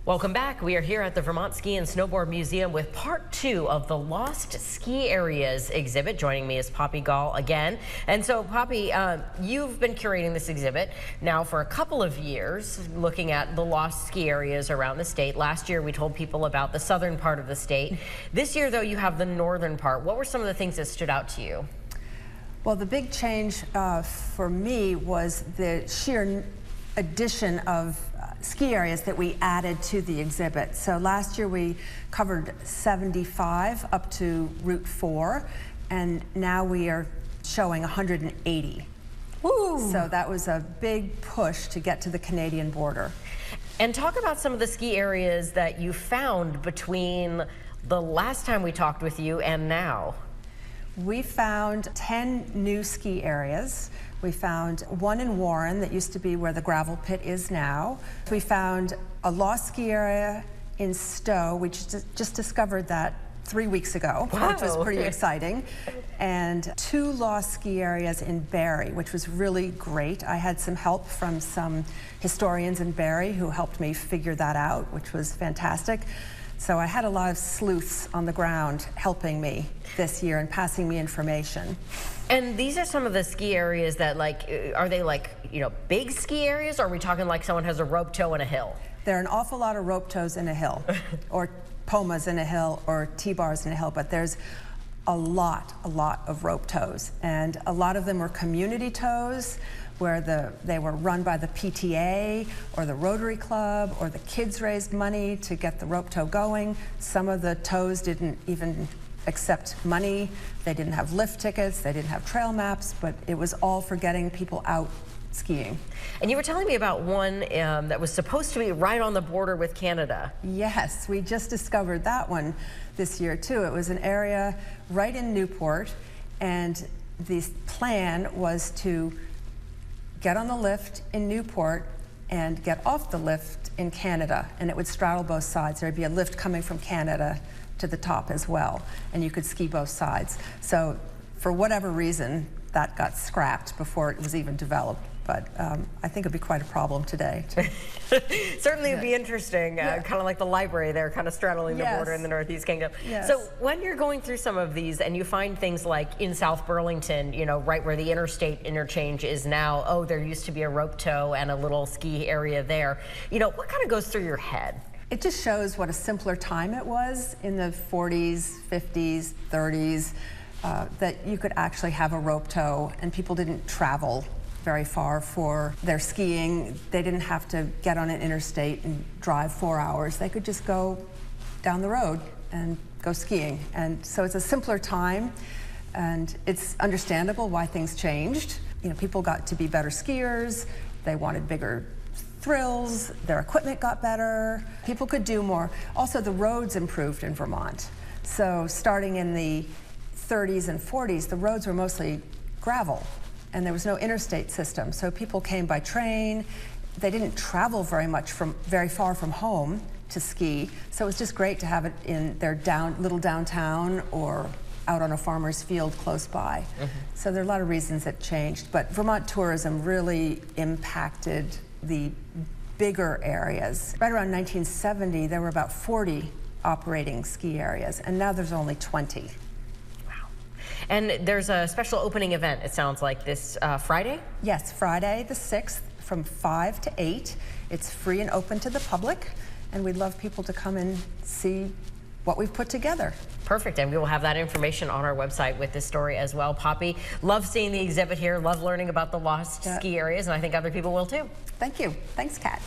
Welcome back. We are here at the Vermont Ski and Snowboard Museum with part 2 of the Lost Ski Areas exhibit. Joining me is Poppy Gall again. And so, Poppy, you've been curating this exhibit now for a couple of years, looking at the lost ski areas around the state. Last year, we told people about the southern part of the state. This year, though, you have the northern part. What were some of the things that stood out to you? Well, the big change for me was the sheer addition of ski areas that we added to the exhibit. So last year we covered 75 up to Route 4, and now we are showing 180. Woo! So that was a big push to get to the Canadian border. And talk about some of the ski areas that you found between the last time we talked with you and now. We found 10 new ski areas. We found one in Warren that used to be where the gravel pit is now. We found a lost ski area in Stowe. We just discovered that 3 weeks ago, wow, which was pretty exciting. And 2 lost ski areas in Barrie, which was really great. I had some help from some historians in Barrie who helped me figure that out, which was fantastic. So I had a lot of sleuths on the ground helping me this year and passing me information. And these are some of the ski areas that, like, are they like, you know, big ski areas, or are we talking like someone has a rope tow in a hill? There are an awful lot of rope tows in a hill, or pomas in a hill, or T-bars in a hill, but there's a lot of rope tows. And a lot of them were community tows, where they were run by the PTA or the Rotary Club, or the kids raised money to get the rope tow going. Some of the tows didn't even accept money. They didn't have lift tickets, they didn't have trail maps, but it was all for getting people out skiing. And you were telling me about one that was supposed to be right on the border with Canada. Yes, we just discovered that one this year too. It was an area right in Newport, and the plan was to get on the lift in Newport and get off the lift in Canada, and it would straddle both sides. There'd be a lift coming from Canada to the top as well, and you could ski both sides. So for whatever reason, that got scrapped before it was even developed. But I think it'd be quite a problem today. Certainly it'd be interesting, kind of like the library there, kind of straddling the border in the Northeast Kingdom. Yes. So when you're going through some of these and you find things like in South Burlington, you know, right where the interstate interchange is now, oh, there used to be a rope tow and a little ski area there. You know, what kind of goes through your head? It just shows what a simpler time it was in the 40s, 50s, 30s, that you could actually have a rope tow, and people didn't travel very far for their skiing. They didn't have to get on an interstate and drive 4 hours. They could just go down the road and go skiing. And so it's a simpler time, and it's understandable why things changed. You know, people got to be better skiers. They wanted bigger thrills. Their equipment got better. People could do more. Also, the roads improved in Vermont. So starting in the 30s and 40s, the roads were mostly gravel, and there was no interstate system. So people came by train. They didn't travel very far from home to ski. So it was just great to have it in their little downtown or out on a farmer's field close by. So there are a lot of reasons it changed. But Vermont tourism really impacted the bigger areas. Right around 1970, there were about 40 operating ski areas, and now there's only 20. And there's a special opening event, it sounds like, this Friday? Yes, Friday the 6th from 5 to 8. It's free and open to the public, and we'd love people to come and see what we've put together. Perfect, and we will have that information on our website with this story as well. Poppy, love seeing the exhibit here, love learning about the lost ski areas, and I think other people will too. Thank you. Thanks, Kat.